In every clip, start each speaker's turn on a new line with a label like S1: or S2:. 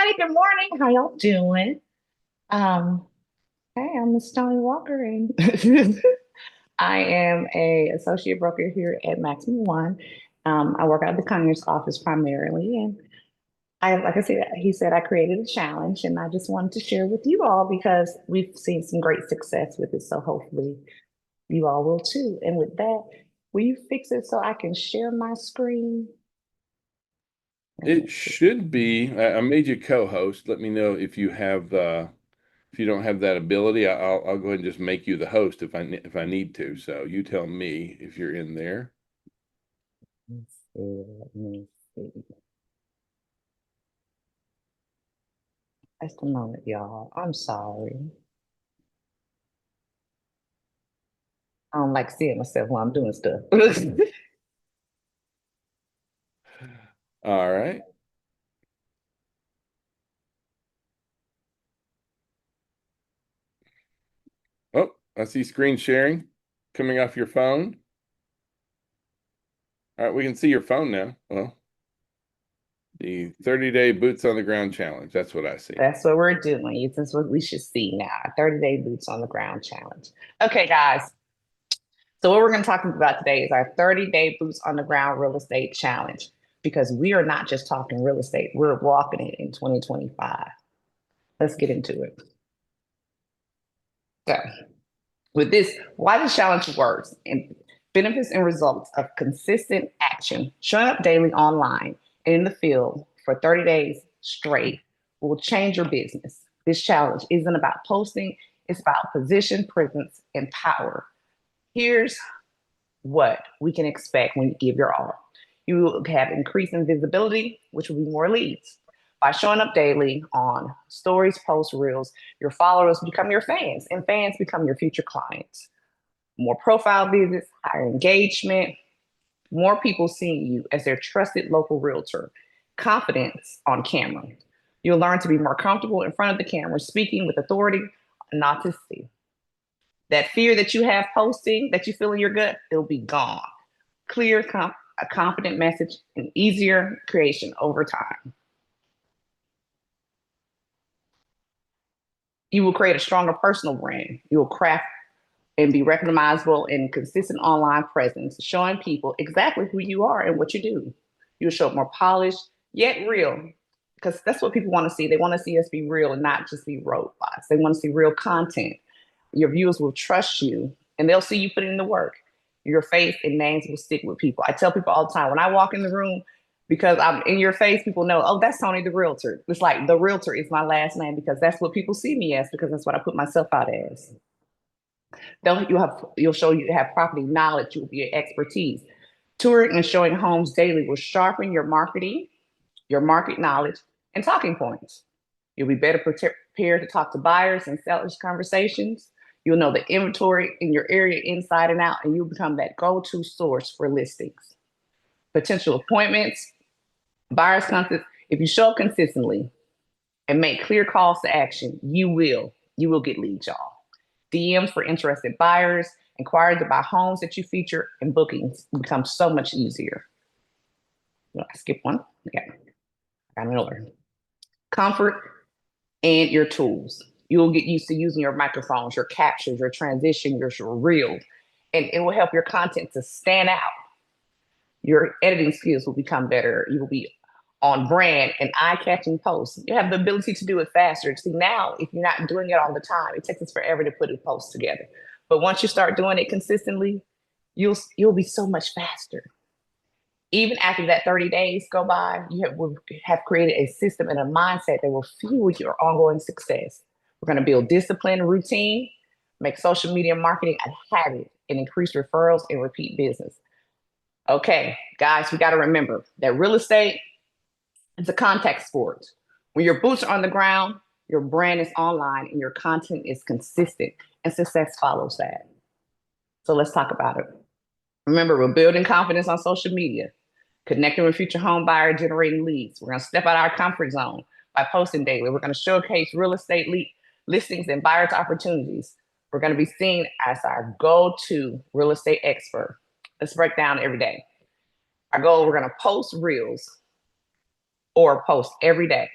S1: everybody. Good morning. How y'all doing? Um, hey, I'm Miss Tony Walker, and I am a associate broker here at Maximum One. I work out of the Conyers office primarily, and like I said, he said I created a challenge, and I just wanted to share with you all because we've seen some great success with it. So hopefully you all will too. And with that, will you fix it so I can share my screen? Let me
S2: It
S1: see.
S2: should be. I made you co-host. Let me know if you have if you don't have that ability. I'll go ahead and just make you the host if I need to. So you tell me if you're in there.
S1: Let's see. Let me see. Just a moment, y'all. I'm sorry. I don't like seeing myself while I'm doing stuff.
S2: All right. Oh, I see screen sharing coming off your phone. All right, we can see your phone now. Well, the 30-day boots on the ground challenge. That's what I see.
S1: That's what we're doing. This is what we should see now. 30-day boots on the ground challenge. Okay, guys. So what we're going to talk about today is our 30-day boots on the ground real estate challenge because we are not just talking real estate. We're walking it in 2025. Let's get into it. So with this, why the challenge works and benefits and results of consistent action, showing up daily online and in the field for 30 days straight will change your business. This challenge isn't about posting, it's about position, presence, and power. Here's what we can expect when you give your all. You will have increasing visibility, which will be more leads. By showing up daily on stories, posts, reels, your followers become your fans, and fans become your future clients. More profile visits, higher engagement, more people seeing you as their trusted local realtor. Confidence on camera. You'll learn to be more comfortable in front of the camera, speaking with authority, not to see. That fear that you have posting, that you feel in your gut, it'll be gone. Clear, a confident message, and easier creation over time. You will create a stronger personal brand. You will craft and be recognizable and consistent online presence, showing people exactly who you are and what you do. You'll show up more polished, yet real, because that's what people want to see. They want to see us be real and not just be robots. They want to see real content. Your viewers will trust you and they'll see you put in the work. Your face and names will stick with people. I tell people all the time when I walk in the room, because I'm in your face, people know, oh, that's Tony the realtor. It's like the realtor is my last name because that's what people see me as, because that's what I put myself out as. You'll show you have property knowledge, you'll be your expertise. Touring and showing homes daily will sharpen your marketing, your market knowledge, and talking points. You'll be better prepared to talk to buyers and sellers conversations. You'll know the inventory in your area inside and out, and you'll become that go-to source for listings. Potential appointments, buyers consults. If you show up consistently and make clear calls to action, you will get leads, y'all. DMs for interested buyers, inquiries about homes that you feature, and bookings become so much easier. I skip one. Okay, got another. Comfort and your tools. You'll get used to using your microphones, your captions, your transition, your reel, and it will help your content to stand out. Your editing skills will become better. You will be on brand and eye-catching posts. You have the ability to do it faster. See, now, if you're not doing it all the time, it takes us forever to put a post together. But once you start doing it consistently, you'll be so much faster. Even after that 30 days go by, will have created a system and a mindset that will fuel your ongoing success. We're going to build discipline, routine, make social media marketing a habit, and increase referrals and repeat business. Okay, guys, we got to remember that real estate is a contact sport. When your boots are on the ground, your brand is online, and your content is consistent, and success follows that. So let's talk about it. Remember, we're building confidence on social media, connecting with future home buyer, generating leads. We're going to step out of our comfort zone by posting daily. We're going to showcase real estate listings and buyers opportunities. We're going to be seen as our go-to real estate expert. Let's break down every day. Our goal, we're going to post reels or post every day.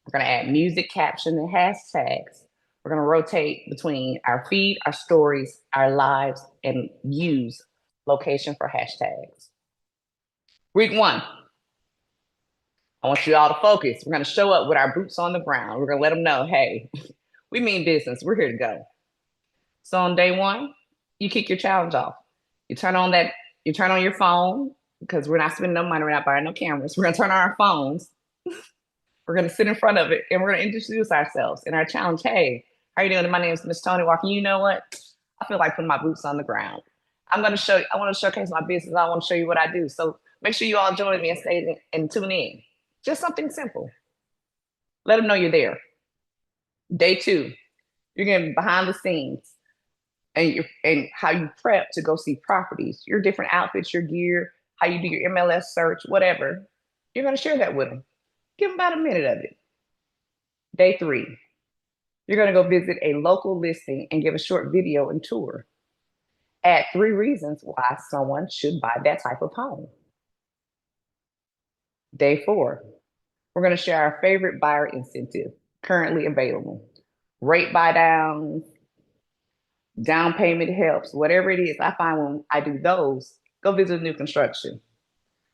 S1: We're going to add music, caption, and hashtags. We're going to rotate between our feed, our stories, our lives, and use location for hashtags. Week 1, I want you all to focus. We're going to show up with our boots on the ground. We're going to let them know, hey, we mean business. We're here to go. So on day 1, you kick your challenge off. You turn on your phone, because we're not spending no money. We're not buying no cameras. We're going to turn on our phones. We're going to sit in front of it, and we're going to introduce ourselves in our challenge. Hey, how are you doing? My name is Miss Toni Walker. You know what? I feel like putting my boots on the ground. I want to showcase my business. I want to show you what I do. So make sure you all join me and stay and tune in. Just something simple. Let them know you're there. Day 2, you're getting behind the scenes and how you prep to go see properties, your different outfits, your gear, how you do your MLS search, whatever. You're going to share that with them. Give them about a minute of it. Day 3, you're going to go visit a local listing and give a short video and tour. Add 3 reasons why someone should buy that type of home. Day 4, we're going to share our favorite buyer incentive currently available. Rate buy downs, down payment helps, whatever it is. I find when I do those, go visit new construction,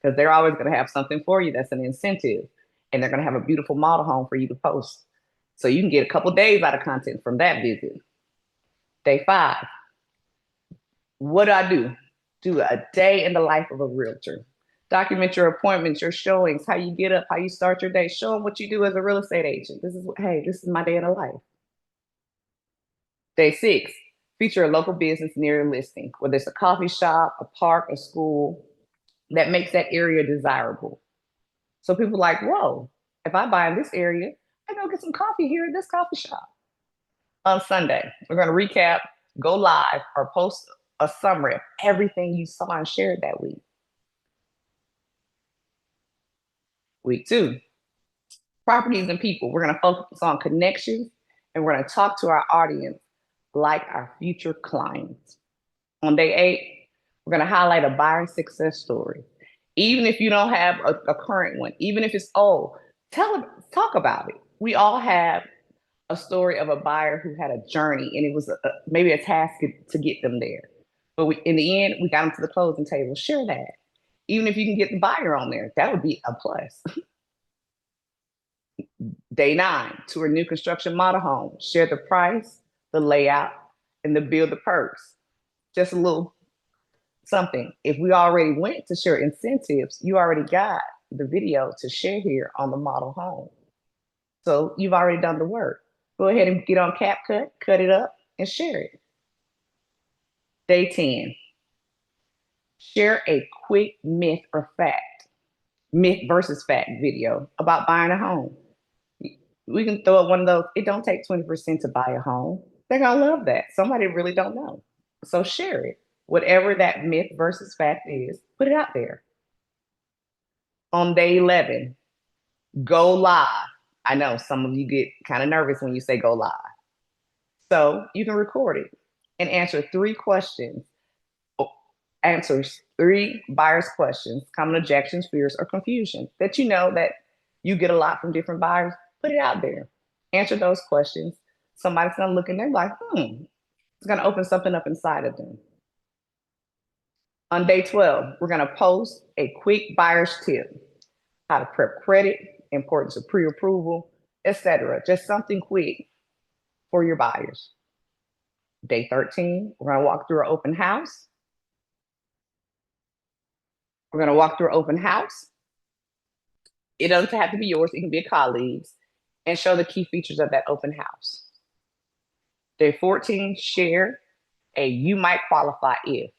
S1: because they're always going to have something for you that's an incentive, and they're going to have a beautiful model home for you to post. So you can get a couple days out of content from that visit. Day 5, what do? Do a day in the life of a realtor. Document your appointments, your showings, how you get up, how you start your day. Show them what you do as a real estate agent. This is my day in the life. Day 6, feature a local business near your listing, whether it's a coffee shop, a park, a school, that makes that area desirable. So people are like, whoa, if I buy in this area, I go get some coffee here at this coffee shop. On Sunday, we're going to recap, go live, or post a summary of everything you saw and shared that week. Week 2, properties and people. We're going to focus on connections, and we're going to talk to our audience like our future clients. On day 8, we're going to highlight a buyer success story. Even if you don't have a current one, even if it's old, talk about it. We all have a story of a buyer who had a journey, and it was maybe a task to get them there. But in the end, we got them to the closing table. Share that. Even if you can get the buyer on there, that would be a plus. Day 9, tour new construction model home. Share the price, the layout, and the build the perks. Just a little something. If we already went to share incentives, you already got the video to share here on the model home. So you've already done the work. Go ahead and get on CapCut, cut it up, and share it. Day 10, share a quick myth versus fact video about buying a home. We can throw up one of those. It don't take 20% to buy a home. They're going to love that. Somebody really don't know. So share it. Whatever that myth versus fact is, put it out there. On day 11, go live. I know some of you get kind of nervous when you say go live. So you can record it and answer 3 questions. Answers 3 buyers' questions, common objections, fears, or confusion that you know that you get a lot from different buyers. Put it out there. Answer those questions. Somebody's going to look and they're like, it's going to open something up inside of them. On day 12, we're going to post a quick buyer's tip, how to prep credit, importance of pre-approval, etc. Just something quick for your buyers. Day 13, we're going to walk through an open house. We're going to walk through an open house. It doesn't have to be yours. It can be a colleague's, and show the key features of that open house. Day 14, share a you might qualify if.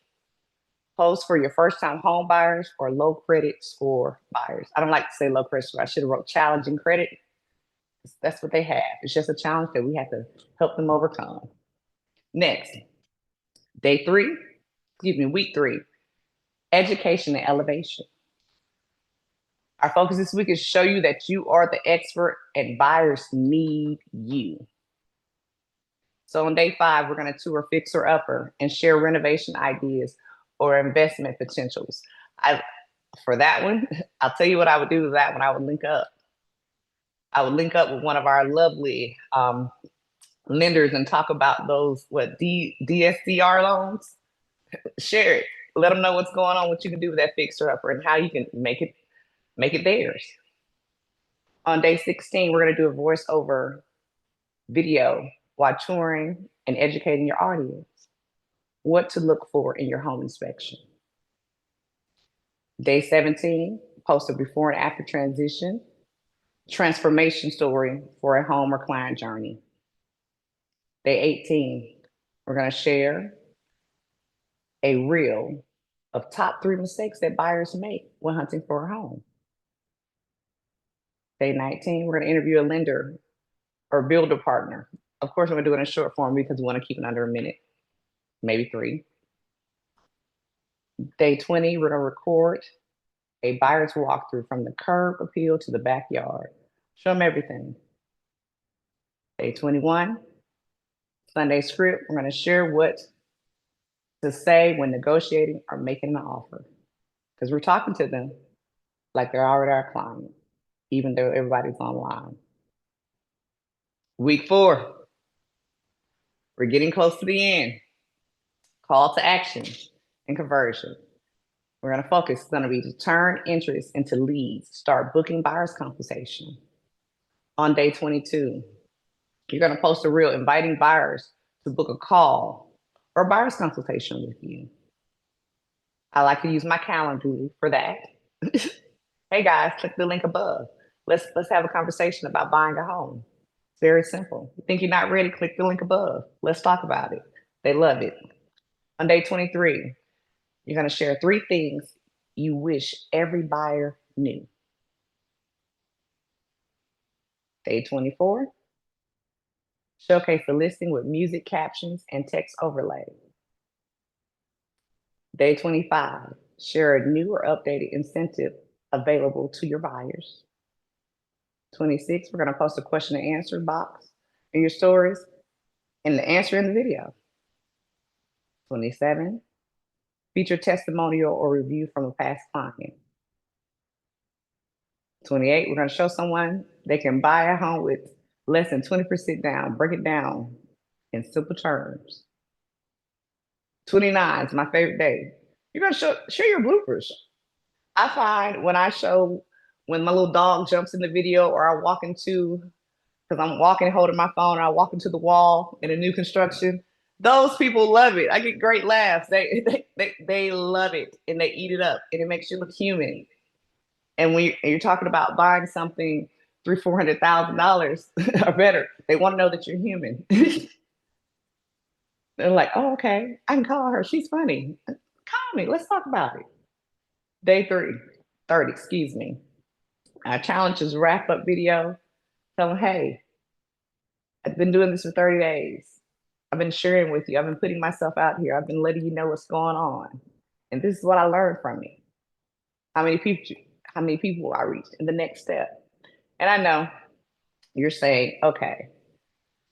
S1: Post for your first time home buyers or low credit score buyers. I don't like to say low credit score. I should have wrote challenging credit. That's what they have. It's just a challenge that we have to help them overcome. Next, week 3, education and elevation. Our focus this week is to show you that you are the expert and buyers need you. So on day 5, we're going to tour Fixer Upper and share renovation ideas or investment potentials. For that one, I'll tell you what I would do with that one. I would link up. I would link up with one of our lovely lenders and talk about those DSCR loans. Share it. Let them know what's going on, what you can do with that fixer upper, and how you can make it theirs. On day 16, we're going to do a voiceover video while touring and educating your audience what to look for in your home inspection. Day 17, post a before and after transition, transformation story for a home or client journey. Day 18, we're going to share a reel of top 3 mistakes that buyers make when hunting for a home. Day 19, we're going to interview a lender or builder partner. Of course, we're going to do it in short form because we want to keep it under a minute, maybe 3. Day 20, we're going to record a buyer's walkthrough from the curb appeal to the backyard. Show them everything. Day 21, Sunday script, we're going to share what to say when negotiating or making an offer. Because we're talking to them like they're already our client, even though everybody's online. Week 4, we're getting close to the end. Call to action and conversion. We're going to focus, it's going to be to turn interest into leads, start booking buyer's consultation. On day 22, you're going to post a reel inviting buyers to book a call or buyer's consultation with you. I like to use my Calendly for that. Hey guys, click the link above. Let's have a conversation about buying a home. It's very simple. You think you're not ready, click the link above. Let's talk about it. They love it. On day 23, you're going to share 3 things you wish every buyer knew. Day 24, showcase the listing with music captions and text overlay. Day 25, share a new or updated incentive available to your buyers. 26, we're going to post a question and answer box in your stories and the answer in the video. 27, feature testimonial or review from a past client. 28, we're going to show someone they can buy a home with less than 20% down. Break it down in simple terms. 29 is my favorite day. You're going to share your bloopers. I find when my little dog jumps in the video, or I walk into, because I'm walking holding my phone, or I walk into the wall in a new construction, those people love it. I get great laughs. They love it and they eat it up, and it makes you look human. And when you're talking about buying something $300,000 or better, they want to know that you're human. They're like, oh, okay, I can call her. She's funny. Call me. Let's talk about it. Day 30, excuse me. Our challenge is wrap up video. Tell them, hey, I've been doing this for 30 days. I've been sharing with you. I've been putting myself out here. I've been letting you know what's going on. And this is what I learned from it. How many people I reached in the next step. And I know you're saying, okay,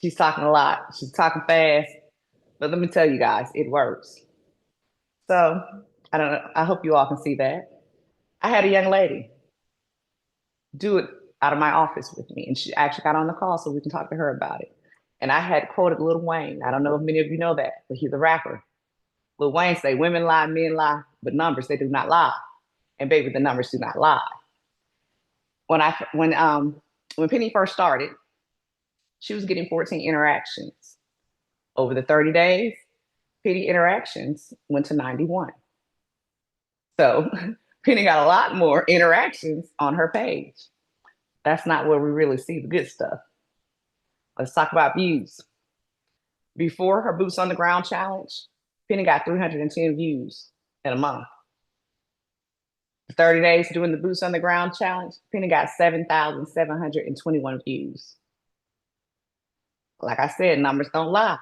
S1: she's talking a lot. She's talking fast. But let me tell you guys, it works. So I don't know. I hope you all can see that. I had a young lady do it out of my office with me. And she actually got on the call so we can talk to her about it. And I had quoted Lil Wayne. I don't know if many of you know that, but he's a rapper. Lil Wayne say, women lie, men lie, but numbers, they do not lie. And baby, the numbers do not lie. When Penny first started, she was getting 14 interactions. Over the 30 days, Penny interactions went to 91. So Penny got a lot more interactions on her page. That's not where we really see the good stuff. Let's talk about views. Before her Boots on the Ground challenge, Penny got 310 views in a month. 30 days doing the Boots on the Ground challenge, Penny got 7,721 views. Like I said, numbers don't lie.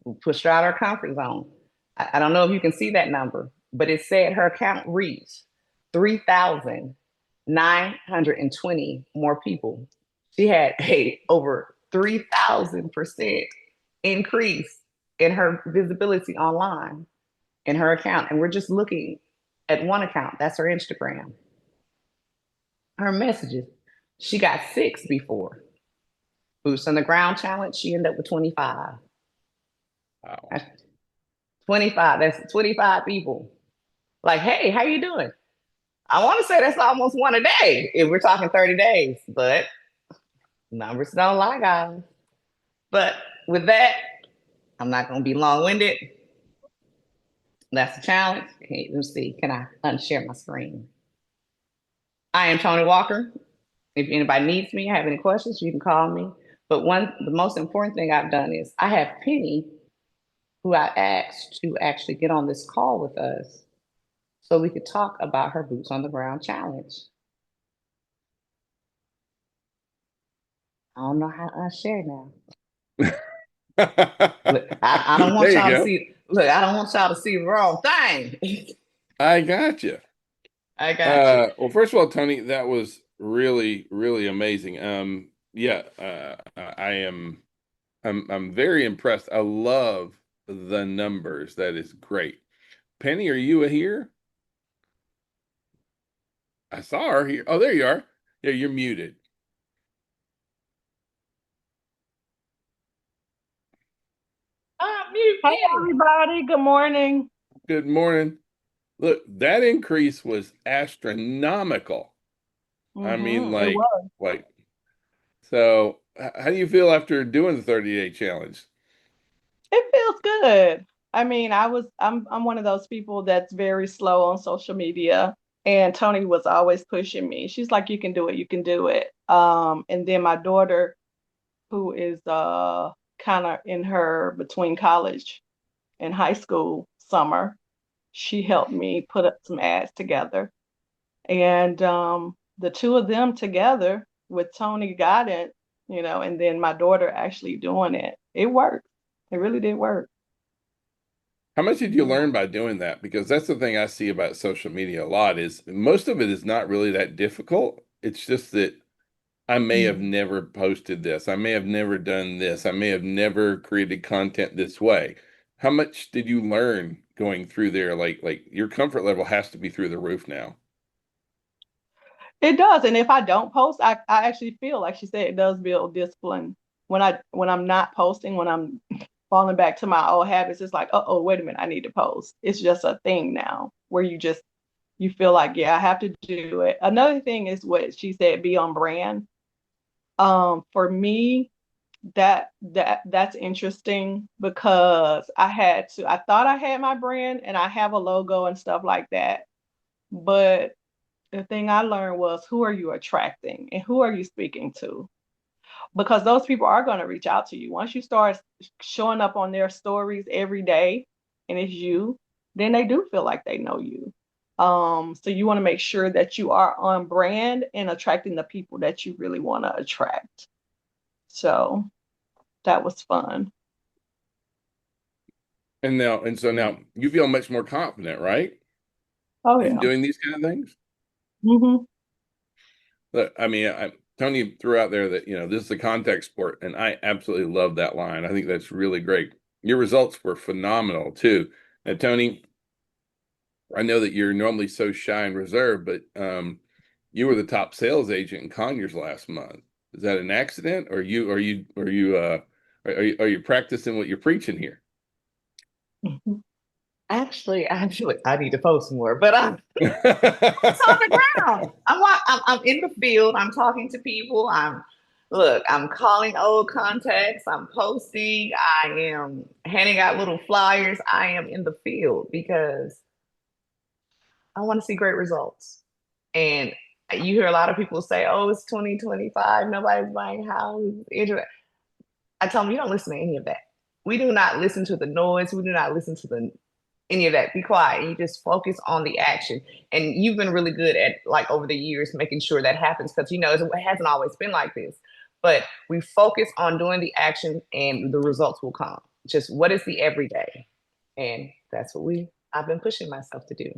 S1: We pushed her out of her comfort zone. I don't know if you can see that number, but it said her account reached 3,920 more people. She had a over 3,000% increase in her visibility online in her account. And we're just looking at one account. That's her Instagram. Her messages, She got 6 before. Boots on the ground challenge, she ended up with 25.
S2: Wow.
S1: That's 25. That's 25 people. Like, hey, how you doing? I want to say that's almost one a day if we're talking 30 days, but numbers don't lie, guys. But with that, I'm not going to be long winded. That's a challenge. Okay, let's see. Can I unshare my screen? I am Tony Walker. If anybody needs me, have any questions, you can call me. But the most important thing I've done is I have Penny, who I asked to actually get on this call with us so we could talk about her boots on the ground challenge. I don't know how to unshare now. Look, I don't want
S2: There you
S1: y'all to
S2: go.
S1: see. Look, I don't want y'all to see the wrong thing.
S2: I got you.
S1: I got you.
S2: Well, first of all, Tony, that was really, really amazing. Yeah, I'm very impressed. I love the numbers. That is great. Penny, are you here? I saw her here. Oh, there you are. Yeah, you're muted.
S1: Mute
S3: Hey
S1: Penny.
S3: everybody, good morning.
S2: Good morning. Look, that increase was astronomical. I mean,
S3: It was.
S2: like, so how do you feel after doing the 30-day challenge?
S3: It feels good. I mean, I'm one of those people that's very slow on social media, and Tony was always pushing me. She's like, you can do it, you can do it. And then my daughter, who is kind of in her between college and high school summer, she helped me put up some ads together. And the two of them together with Tony guidance, and then my daughter actually doing it, it worked. It really did work.
S2: How much did you learn by doing that? Because that's the thing I see about social media a lot is most of it is not really that difficult. It's just that I may have
S3: Mhm.
S2: never posted this. I may have never done this. I may have never created content this way. How much did you learn going through there? Like your comfort level has to be through the roof now.
S3: It does. And if I don't post, I actually feel like she said it does build discipline. When I'm not posting, when I'm falling back to my old habits, it's like, oh, wait a minute, I need to post. It's just a thing now where you feel like, yeah, I have to do it. Another thing is what she said, be on brand. For me, that's interesting because I thought I had my brand and I have a logo and stuff like that. But the thing I learned was who are you attracting and who are you speaking to? Because those people are going to reach out to you. Once you start showing up on their stories every day and it's you, then they do feel like they know you. So you want to make sure that you are on brand and attracting the people that you really want to attract. So that was fun.
S2: And so now you feel much more confident, right?
S3: Oh
S2: In
S3: yeah.
S2: doing these kind of things.
S3: Hmm.
S2: Look, I mean, Tony threw out there that, this is a contact sport, and I absolutely love that line. I think that's really great. Your results were phenomenal too. Now, Tony, I know that you're normally so shy and reserved, but you were the top sales agent in Conyers last month. Is that an accident, or are you practicing what you're preaching here?
S1: Actually, I need to post more, but it's on the ground. I'm in the field. I'm talking to people. I'm calling old contacts. I'm posting. I am handing out little flyers. I am in the field because I want to see great results. And you hear a lot of people say, "Oh, it's 2025. Nobody's buying houses." I tell them, you don't listen to any of that. We do not listen to the noise. We do not listen to the any of that. Be quiet. You just focus on the action. And you've been really good at like over the years making sure that happens because it hasn't always been like this. But we focus on doing the action and the results will come. Just what is the everyday? And that's what I've been pushing myself to do.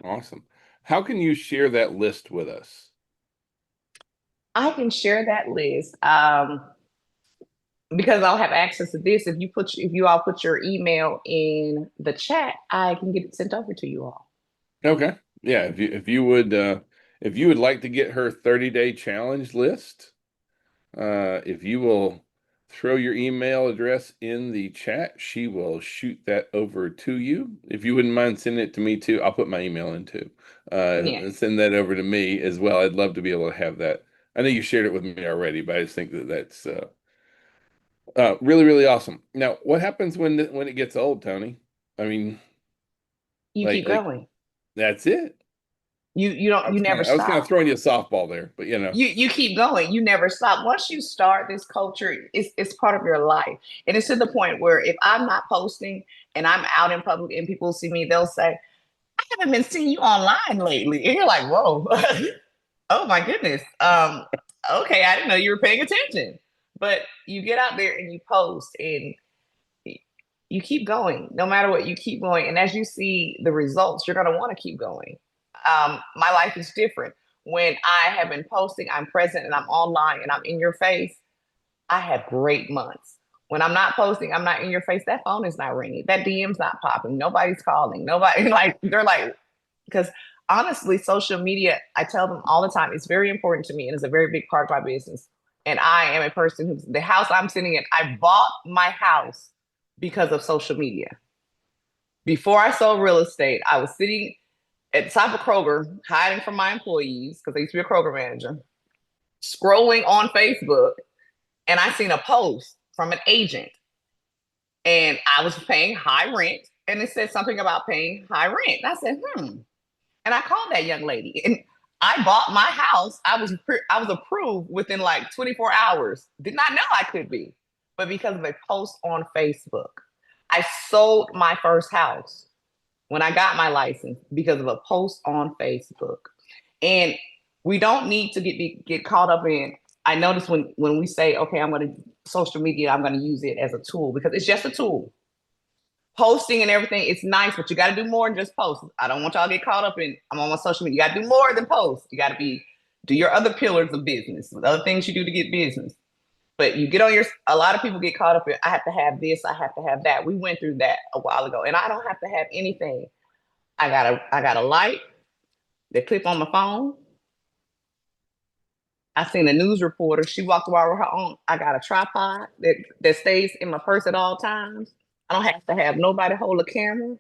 S2: Awesome. How can you share that list with us?
S1: I can share that list. Because I'll have access to this. If you all put your email in the chat, I can get it sent over to you all.
S2: Okay. Yeah, if you would if you would like to get her 30-day challenge list, if you will throw your email address in the chat, she will shoot that over to you. If you wouldn't mind sending it to me too, I'll put my email in too.
S1: Yeah.
S2: Send that over to me as well. I'd love to be able to have that. I know you shared it with me already, but I just think that that's really, really awesome. Now, what happens when when it gets old, Tony? I mean,
S1: You keep
S2: like
S1: going.
S2: that's it.
S1: You don't, you never
S2: I was kind of
S1: stop.
S2: throwing you a softball there, but
S1: You keep going. You never stop. Once you start this culture, it's part of your life. And it's to the point where if I'm not posting and I'm out in public and people see me, they'll say, I haven't been seeing you online lately. And you're like, whoa. Oh my goodness. Okay, I didn't know you were paying attention. But you get out there and you post and you keep going. No matter what, you keep going. And as you see the results, you're gonna want to keep going. My life is different. When I have been posting, I'm present and I'm online and I'm in your face, I have great months. When I'm not posting, I'm not in your face, that phone is not ringing, that DM's not popping, nobody's calling, nobody like, they're like, because honestly, social media, I tell them all the time, it's very important to me and it's a very big part of my business. And I am a person who's the house I'm sitting in, I bought my house because of social media. Before I sold real estate, I was sitting at the top of Kroger, hiding from my employees, because I used to be a Kroger manager, scrolling on Facebook, and I seen a post from an agent. And I was paying high rent, and it said something about paying high rent. And I said, And I called that young lady, and I bought my house. I was approved within like 24 hours. Did not know I could be, but because of a post on Facebook, I sold my first house when I got my license because of a post on Facebook. And we don't need to get caught up in. I notice when we say, okay, I'm going to social media, I'm going to use it as a tool because it's just a tool. Posting and everything, it's nice, but you got to do more than just post. I don't want y'all to get caught up in, I'm on my social media. You got to do more than post. You got to do your other pillars of business, the other things you do to get business. But you get on a lot of people get caught up in, I have to have this, I have to have that. We went through that a while ago, and I don't have to have anything. I got a light that clip on my phone. I seen a news reporter. She walked around with her own. I got a tripod that stays in my purse at all times. I don't have to have nobody hold a camera.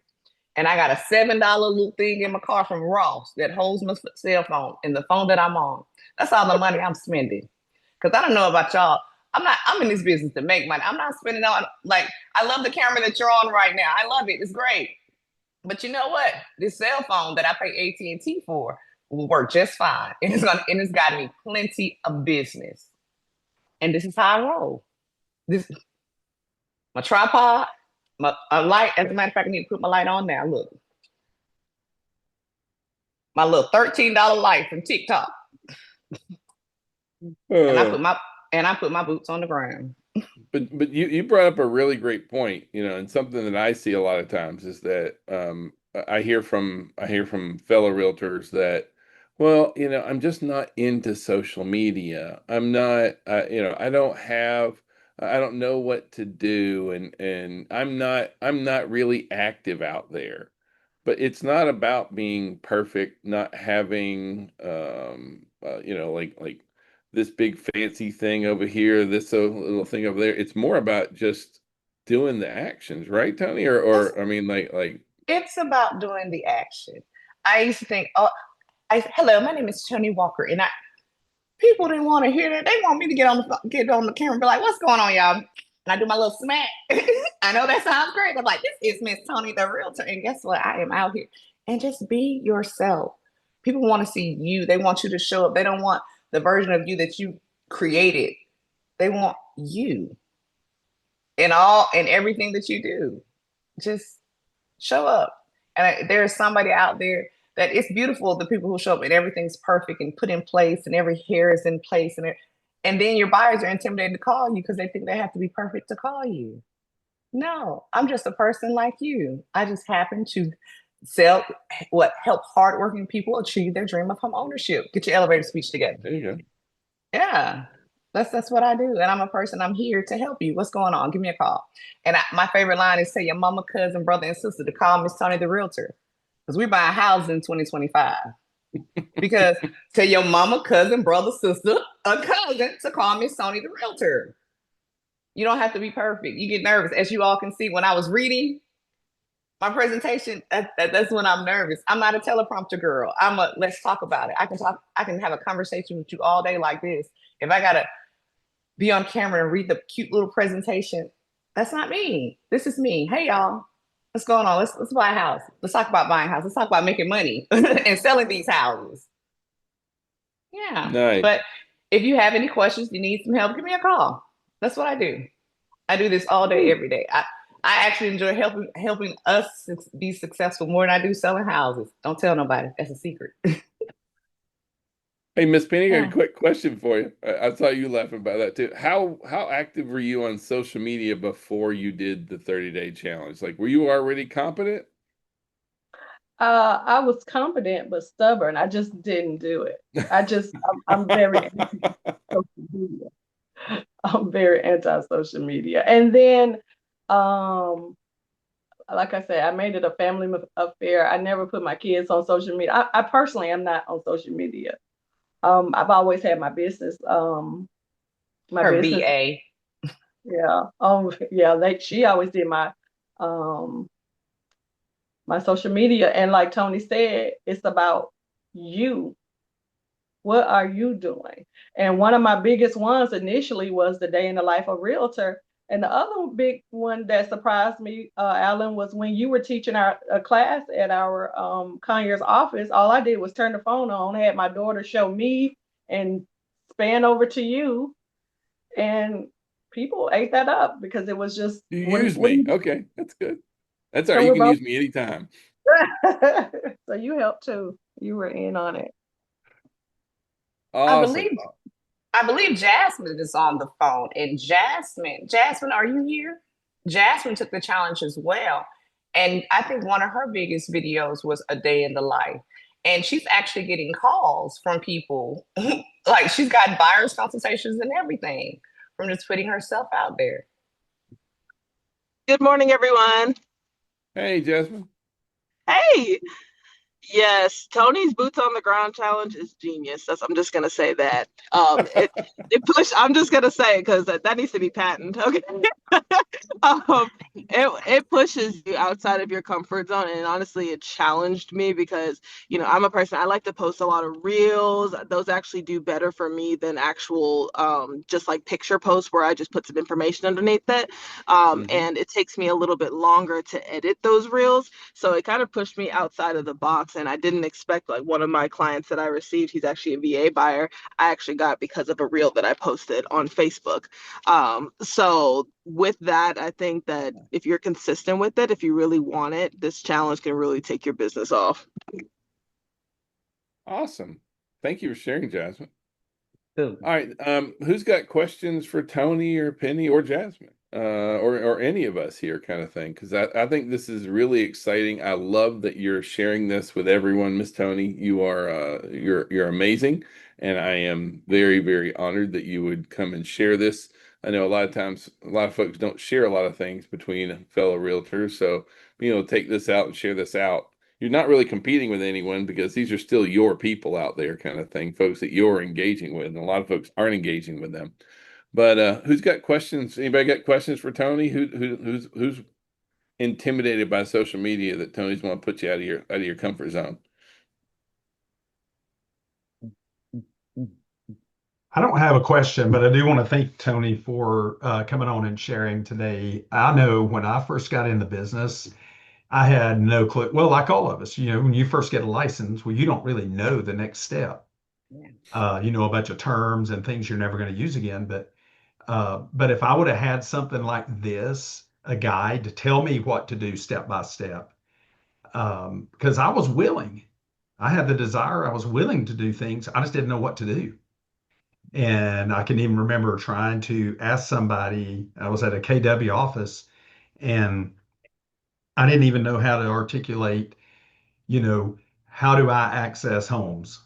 S1: And I got a $7 little thing in my car from Ross that holds my cell phone and the phone that I'm on. That's all the money I'm spending. Because I don't know about y'all. I'm in this business to make money. I'm not spending on, like, I love the camera that you're on right now. I love it. It's great. But you know what? This cell phone that I pay AT&T for will work just fine. And it's got me plenty of business. And this is how I roll. This my tripod, a light. As a matter of fact, I need to put my light on now. Look. My little $13 light from TikTok. And I put my boots on the ground.
S2: But you brought up a really great point, and something that I see a lot of times is that I hear from fellow realtors that, well, I'm just not into social media. I'm not, I don't know what to do, and I'm not really active out there. But it's not about being perfect, not having, like this big fancy thing over here, this little thing over there. It's more about just doing the actions, right, Tony? Or I mean, like
S1: it's about doing the action. I used to think, hello, my name is Tony Walker, and people didn't want to hear that. They want me to get on the camera and be like, "What's going on, y'all?" And I do my little smack. I know that sounds great. I'm like, "This is Miss Tony, the realtor," and guess what? I am out here, and just be yourself. People want to see you. They want you to show up. They don't want the version of you that you created. They want you in everything that you do. Just show up. And there's somebody out there that it's beautiful, the people who show up and everything's perfect and put in place and every hair is in place. And then your buyers are intimidated to call you because they think they have to be perfect to call you. No, I'm just a person like you. I just happen to help hardworking people achieve their dream of home ownership. Get your elevator speech together.
S2: there you go.
S1: Yeah. That's what I do. And I'm a person, I'm here to help you. What's going on? Give me a call. And my favorite line is, tell your mama, cousin, brother, and sister to call Miss Tony the realtor. Because we're buying houses in 2025. Because tell your mama, cousin, brother, sister, a cousin to call Miss Sony the realtor. You don't have to be perfect. You get nervous. As you all can see, when I was reading my presentation, that's when I'm nervous. I'm not a teleprompter girl. Let's talk about it. I can have a conversation with you all day like this. If I gotta be on camera and read the cute little presentation, that's not me. This is me. Hey y'all, what's going on? Let's buy a house. Let's talk about buying a house. Let's talk about making money and selling these houses. Yeah.
S2: Nice.
S1: But if you have any questions, you need some help, give me a call. That's what I do. I do this all day, every day. I actually enjoy helping us be successful more than I do selling houses. Don't tell nobody. That's a secret.
S2: Hey, Miss Penny, I got
S1: Yeah.
S2: a quick question for you. I saw you laughing about that too. How active were you on social media before you did the 30-day challenge? Like, were you already competent?
S3: I was confident but stubborn. I just didn't do it. I'm very anti-social media. I'm very anti-social media. And then, like I said, I made it a family affair. I never put my kids on social media. I personally am not on social media. I've always had my business. My
S1: Her
S3: business.
S1: VA.
S3: Yeah. Yeah. She always did um my social media. And like Tony said, it's about you. What are you doing? And one of my biggest ones initially was the day in the life of realtor. And the other big one that surprised me, Alan, was when you were teaching a class at our Conyers office. All I did was turn the phone on, had my daughter show me and span over to you, and people ate that up because it was just
S2: You
S3: what
S2: use me. Okay, that's good. That's all
S3: so
S2: right. You
S3: we're
S2: can
S3: both
S2: use me anytime.
S3: so you helped too. You were in on it.
S1: I
S2: Awesome.
S1: believe I believe Jasmine is on the phone. And Jasmine, are you here? Jasmine took the challenge as well. And I think one of her biggest videos was a day in the life. And she's actually getting calls from people. Like she's got buyer's consultations and everything from just putting herself out there.
S4: Good morning, everyone.
S2: Hey, Jasmine.
S4: Hey, yes, Tony's boots on the ground challenge is genius. I'm just gonna say that. I'm just gonna say it because that needs to be patented. Okay. It pushes you outside of your comfort zone, and honestly, it challenged me because I'm a person, I like to post a lot of reels. Those actually do better for me than actual just like picture posts where I just put some information underneath it. And it takes me a little bit longer to edit those reels. So it kind of pushed me outside of the box, and I didn't expect, like, one of my clients that I received, he's actually a VA buyer, I actually got because of a reel that I posted on Facebook. So with that, I think that if you're consistent with it, if you really want it, this challenge can really take your business off.
S2: Awesome. Thank you for sharing, Jasmine.
S1: Ooh.
S2: All right. Who's got questions for Tony or Penny or Jasmine? Or any of us here, kind of thing, because I think this is really exciting. I love that you're sharing this with everyone, Miss Tony. You are you're amazing, and I am very, very honored that you would come and share this. I know a lot of times a lot of folks don't share a lot of things between fellow realtors, so take this out and share this out. You're not really competing with anyone because these are still your people out there, kind of thing, folks that you're engaging with, and a lot of folks aren't engaging with them. But who's got questions? Anybody got questions for Tony? Who's intimidated by social media that Tony's want to put you out of your comfort zone?
S5: I don't have a question, but I do want to thank Tony for coming on and sharing today. I know when I first got in the business, I had no clue. Well, like all of us, when you first get a license, well, you don't really know the next step. You know a bunch of terms and things you're never going to use again. But if I would have had something like this, a guide to tell me what to do step by step, because I was willing, I had the desire, I was willing to do things. I just didn't know what to do. And I can even remember trying to ask somebody, I was at a KW office and I didn't even know how to articulate, how do I access homes?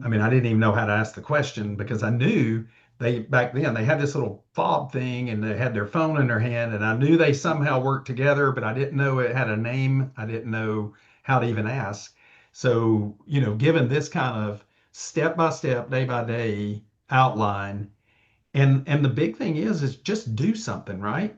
S5: I mean, I didn't even know how to ask the question because I knew back then they had this little fob thing and they had their phone in their hand and I knew they somehow worked together, but I didn't know it had a name. I didn't know how to even ask. So, given this kind of step by step, day by day outline, and the big thing is just do something, right?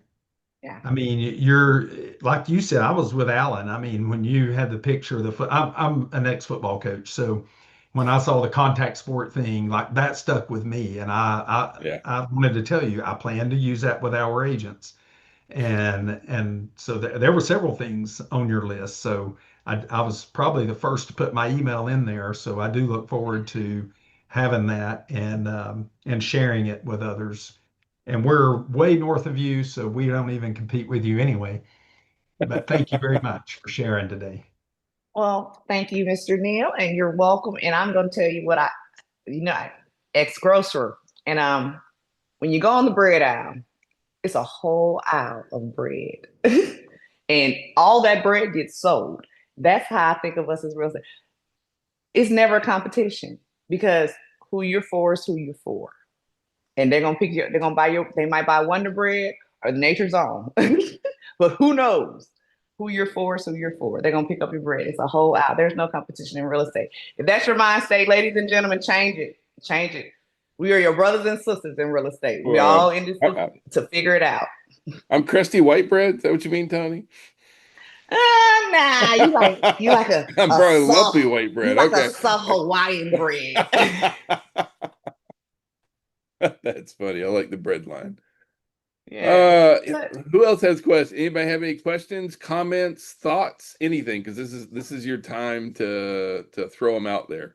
S1: Yeah.
S5: I mean, you're like you said, I was with Alan. I mean, when you had the picture of the foot, I'm an ex-football coach. So when I saw the contact sport thing, like that stuck with me. And
S2: Yeah.
S5: I wanted to tell you, I plan to use that with our agents. And so there were several things on your list. So I was probably the first to put my email in there. So I do look forward to having that and sharing it with others. And we're way north of you, so we don't even compete with you anyway. But thank you very much for sharing today.
S1: Well, thank you, Mr. Neal, and you're welcome. And I'm going to tell you what ex-grocer, and when you go on the bread aisle, it's a whole aisle of bread, and all that bread gets sold. That's how I think of us as real estate. It's never a competition because who you're for is who you're for, and they're gonna buy they might buy Wonder Bread or Nature's Own, but who knows? Who you're for is who you're for. They're gonna pick up your bread. It's a whole out. There's no competition in real estate. If that's your mind state, ladies and gentlemen, change it. Change it. We are your brothers and sisters in real estate. We
S2: Well,
S1: all in this to figure it out.
S2: I'm crusty white bread. Is that what you mean, Tony?
S1: Nah, you like
S2: I'm
S1: a
S2: probably
S1: soft,
S2: lumpy white
S1: you
S2: bread.
S1: like
S2: Okay.
S1: a soft Hawaiian bread.
S2: That's funny. I like the bread line.
S1: Yeah.
S2: Who else has questions? Anybody have any questions, comments, thoughts, anything? Because this is your time to throw them out there.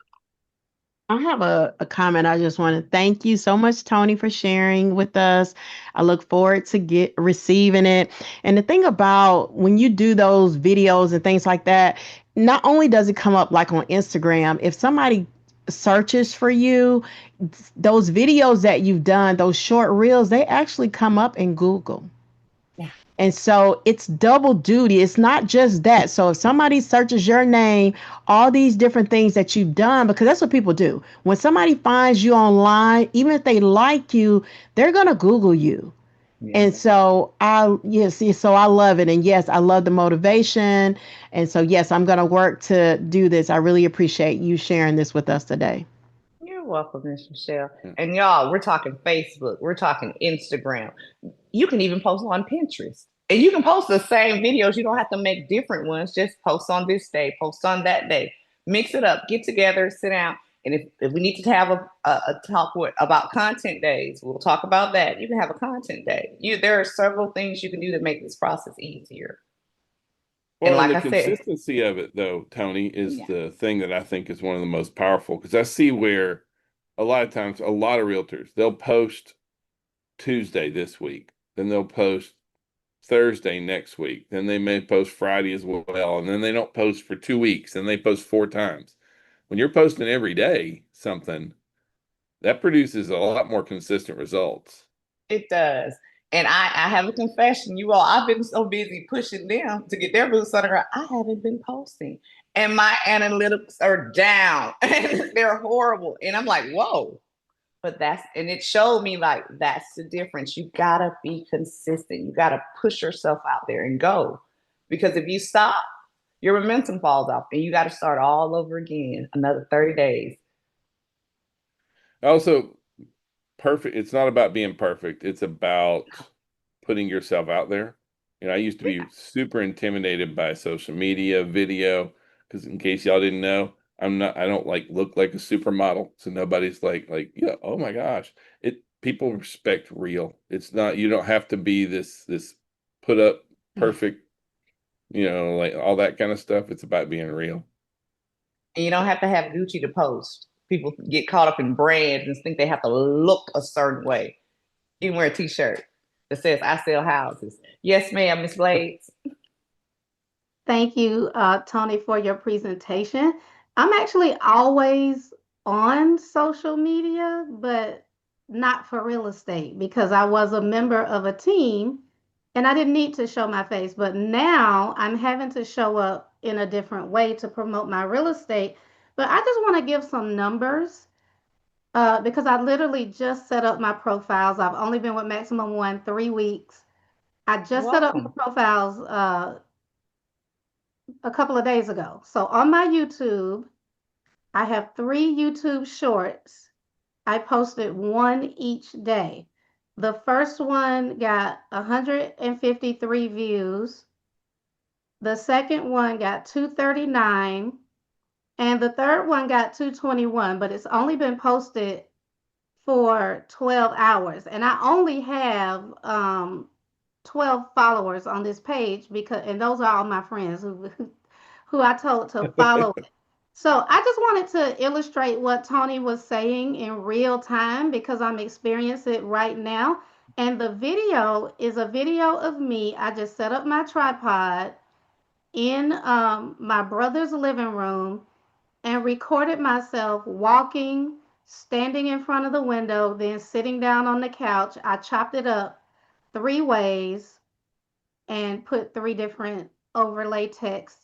S6: I have a comment. I just want to thank you so much, Tony, for sharing with us. I look forward to receiving it. And the thing about when you do those videos and things like that, not only does it come up like on Instagram, if somebody searches for you, those videos that you've done, those short reels, they actually come up in Google. And so it's double duty. It's not just that. So if somebody searches your name, all these different things that you've done, because that's what people do. When somebody finds you online, even if they like you, they're going to Google you. Yeah. And so so I love it. And yes, I love the motivation. And so, yes, I'm going to work to do this. I really appreciate you sharing this with us today.
S1: You're welcome, Ms. Michelle. And y'all, we're talking Facebook. We're talking Instagram. You can even post on Pinterest. And you can post the same videos. You don't have to make different ones. Just post on this day, post on that day. Mix it up, get together, sit down. And if we need to have a talk about content days, we'll talk about that. You can have a content day. There are several things you can do to make this process easier.
S2: Well, and like the consistency of it, though, Tony, is the thing that I think is one of the most powerful, because I see where a lot of times, a lot of realtors, they'll post Tuesday this week, then they'll post Thursday next week, then they may post Friday as well, and then they don't post for 2 weeks, and they post 4 times. When you're posting every day something, that produces a lot more consistent results.
S1: It does. And I have a confession, you all, I've been so busy pushing them to get their boots on the ground. I haven't been posting. And my analytics are down. They're horrible. And I'm like, whoa. But it showed me like, that's the difference. You gotta be consistent. You gotta push yourself out there and go. Because if you stop, your momentum falls off and you gotta start all over again, another 30 days.
S2: Also, it's not about being perfect. It's about putting yourself out there. I used to be super intimidated by social media, video, because in case y'all didn't know, I don't look like a supermodel. So nobody's like, yeah, oh my gosh. People respect real. It's not, you don't have to be this put up perfect, like all that kind of stuff. It's about being real.
S1: And you don't have to have Gucci to post. People get caught up in brands and think they have to look a certain way. You can wear a t-shirt that says, I sell houses. Yes, ma'am, Ms. Blades.
S7: Thank you, Tony, for your presentation. I'm actually always on social media, but not for real estate, because I was a member of a team and I didn't need to show my face. But now I'm having to show up in a different way to promote my real estate. But I just want to give some numbers because I literally just set up my profiles. I've only been with Maximum One 3 weeks. I just set up the profiles a couple of days ago. So on my YouTube, I have 3 YouTube shorts. I posted one each day. The first one got 153 views. The second one got 239. And the third one got 221, but it's only been posted for 12 hours. And I only have 12 followers on this page and those are all my friends who I told to follow it. So I just wanted to illustrate what Tony was saying in real time because I'm experiencing it right now. And the video is a video of me. I just set up my tripod in my brother's living room and recorded myself walking, standing in front of the window, then sitting down on the couch. I chopped it up 3 ways and put 3 different overlay text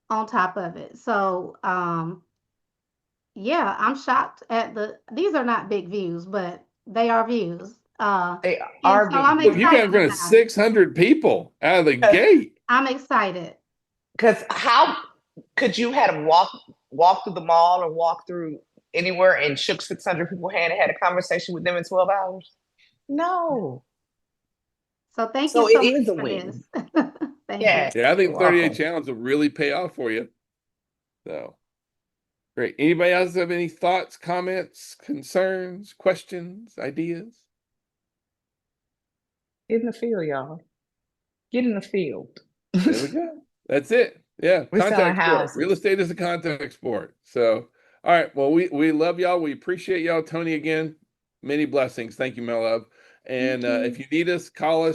S7: on top of it. So, yeah, I'm shocked at these are not big views, but they are views.
S1: They
S7: And
S1: are
S7: so I'm
S1: big
S2: Look, you got in
S7: excited
S2: front of
S7: about it.
S2: 600 people out of the gate.
S7: I'm excited.
S1: because how could you have walk through the mall or walk through anywhere and shook 600 people hand and had a conversation with them in 12 hours? No.
S7: So thank
S1: So
S7: you so
S1: it
S7: much
S1: is a
S7: for
S1: win.
S7: this. Thank
S1: Yes.
S2: Yeah, I think
S1: You're
S2: 38
S1: welcome.
S2: challenge will really pay off for you. So great. Anybody else have any thoughts, comments, concerns, questions, ideas?
S1: Get in the field, y'all. Get in the field.
S2: There we go. That's it. Yeah.
S1: We're selling
S2: Contact sport.
S1: houses.
S2: Real estate is a contact sport. So, all right. Well, we love y'all. We appreciate y'all. Tony, again, many blessings. Thank you, my love. And if you need us, call,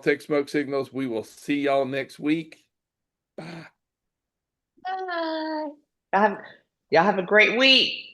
S2: Tech Smoke Signals. We will see y'all next week. Bye.
S1: Bye. Y'all have a great week.